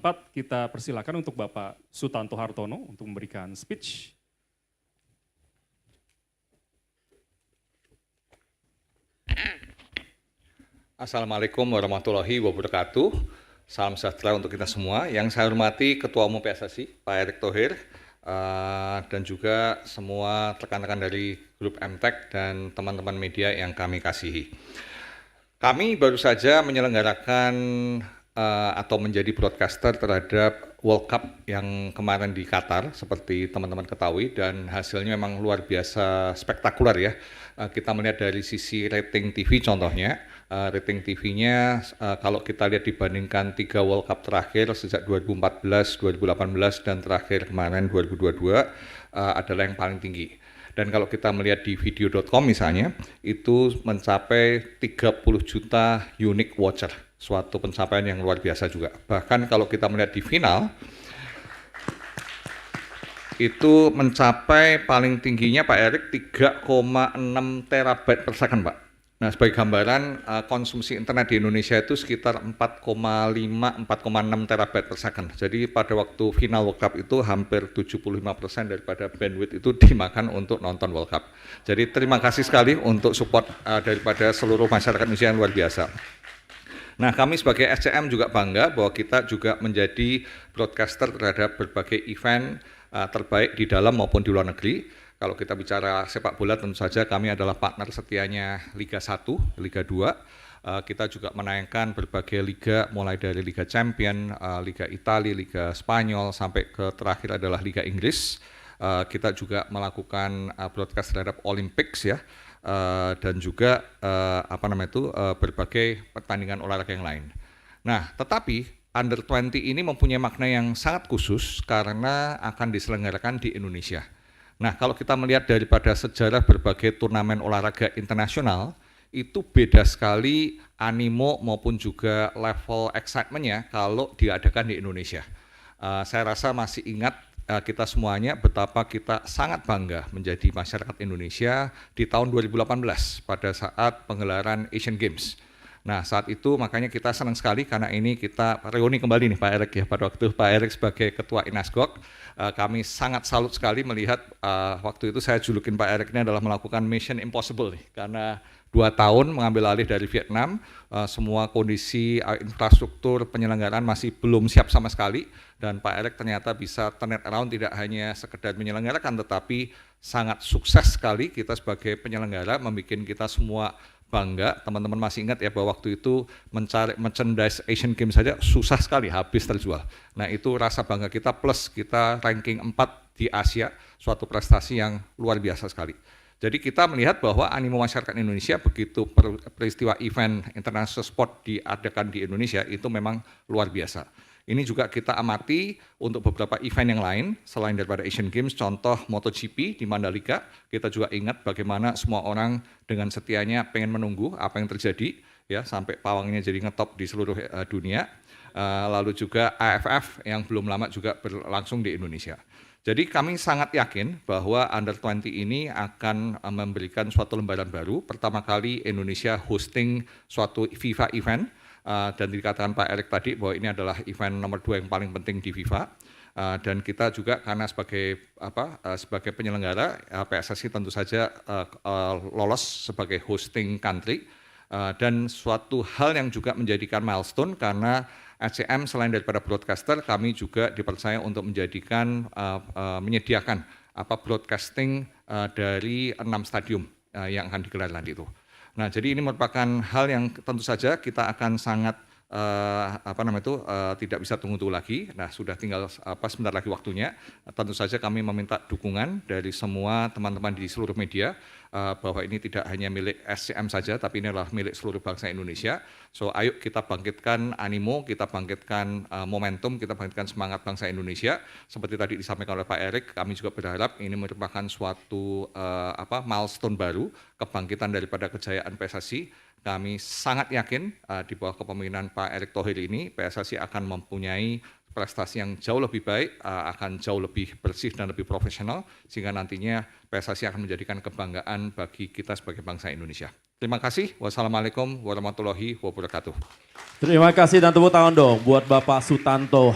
tempat kita persilakan untuk Bapak Sutanto Hartono untuk memberikan speech. Assalamualaikum warahmatullahi wabarakatuh. Salam sejahtera untuk kita semua. Yang saya hormati Ketua Umum PSSI, Pak Erick Thohir, dan juga semua rekan-rekan dari grup MTech dan teman-teman media yang kami kasihi. Kami baru saja menyelenggarakan atau menjadi broadcaster terhadap World Cup yang kemarin di Qatar, seperti teman-teman ketahui, dan hasilnya memang luar biasa spektakuler ya. Kita melihat dari sisi rating TV contohnya, rating TV-nya kalau kita lihat dibandingkan 3 World Cup terakhir sejak 2014, 2018, dan terakhir kemarin 2022 adalah yang paling tinggi. Dan kalau kita melihat di video.com misalnya, itu mencapai 30 juta unique watcher, suatu pencapaian yang luar biasa juga. Bahkan kalau kita melihat di final, itu mencapai paling tingginya Pak Erick 3,6 terabyte per second Pak. Nah, sebagai gambaran, konsumsi internet di Indonesia itu sekitar 4,5-4,6 terabyte per second. Jadi pada waktu final World Cup itu hampir 75% daripada bandwidth itu dimakan untuk nonton World Cup. Jadi terima kasih sekali untuk support daripada seluruh masyarakat Indonesia yang luar biasa. Nah, kami sebagai SCM juga bangga bahwa kita juga menjadi broadcaster terhadap berbagai event terbaik di dalam maupun di luar negeri. Kalau kita bicara sepak bola, tentu saja kami adalah partner setianya Liga 1, Liga 2. Kita juga menayangkan berbagai liga, mulai dari Liga Champion, Liga Italia, Liga Spanyol, sampai ke terakhir adalah Liga Inggris. Kita juga melakukan broadcast terhadap Olympics ya, dan juga berbagai pertandingan olahraga yang lain. Nah, tetapi Under 20 ini mempunyai makna yang sangat khusus karena akan diselenggarakan di Indonesia. Nah, kalau kita melihat daripada sejarah berbagai turnamen olahraga internasional, itu beda sekali animo maupun juga level excitement-nya kalau diadakan di Indonesia. Saya rasa masih ingat kita semuanya betapa kita sangat bangga menjadi masyarakat Indonesia di tahun 2018 pada saat penggelaran Asian Games. Nah, saat itu makanya kita senang sekali karena ini kita reuni kembali nih Pak Erick ya, pada waktu Pak Erick sebagai Ketua Inasgok. Kami sangat salut sekali melihat waktu itu saya julukin Pak Erick ini adalah melakukan mission impossible nih, karena 2 tahun mengambil alih dari Vietnam, semua kondisi infrastruktur penyelenggaraan masih belum siap sama sekali, dan Pak Erick ternyata bisa turn it around, tidak hanya sekedar menyelenggarakan tetapi sangat sukses sekali. Kita sebagai penyelenggara membuat kita semua bangga. Teman-teman masih ingat ya bahwa waktu itu mencari merchandise Asian Games saja susah sekali, habis terjual. Nah, itu rasa bangga kita, plus kita ranking 4 di Asia, suatu prestasi yang luar biasa sekali. Jadi kita melihat bahwa animo masyarakat Indonesia begitu peristiwa event international sport diadakan di Indonesia itu memang luar biasa. Ini juga kita amati untuk beberapa event yang lain selain daripada Asian Games, contoh MotoGP di Mandalika. Kita juga ingat bagaimana semua orang dengan setianya pengen menunggu apa yang terjadi ya, sampai pawangnya jadi ngetop di seluruh dunia. Lalu juga AFF yang belum lama juga berlangsung di Indonesia. Jadi kami sangat yakin bahwa Under 20 ini akan memberikan suatu lembaran baru. Pertama kali Indonesia hosting suatu FIFA event, dan dikatakan Pak Erick tadi bahwa ini adalah event nomor 2 yang paling penting di FIFA. Dan kita juga karena sebagai penyelenggara, PSSI tentu saja lolos sebagai hosting country. Dan suatu hal yang juga menjadikan milestone karena SCM selain daripada broadcaster, kami juga dipercaya untuk menyediakan broadcasting dari 6 stadium yang akan digelar nanti itu. Nah, jadi ini merupakan hal yang tentu saja kita akan sangat tidak bisa tunggu-tunggu lagi. Nah, sudah tinggal sebentar lagi waktunya. Tentu saja kami meminta dukungan dari semua teman-teman di seluruh media bahwa ini tidak hanya milik SCM saja, tapi ini adalah milik seluruh bangsa Indonesia. So, ayo kita bangkitkan animo, kita bangkitkan momentum, kita bangkitkan semangat bangsa Indonesia. Seperti tadi disampaikan oleh Pak Erick, kami juga berharap ini merupakan suatu milestone baru, kebangkitan daripada kejayaan PSSI. Kami sangat yakin di bawah kepemimpinan Pak Erick Thohir ini, PSSI akan mempunyai prestasi yang jauh lebih baik, akan jauh lebih bersih dan lebih profesional, sehingga nantinya PSSI akan menjadikan kebanggaan bagi kita sebagai bangsa Indonesia. Terima kasih. Wassalamualaikum warahmatullahi wabarakatuh. Terima kasih dan tepuk tangan dong buat Bapak Sutanto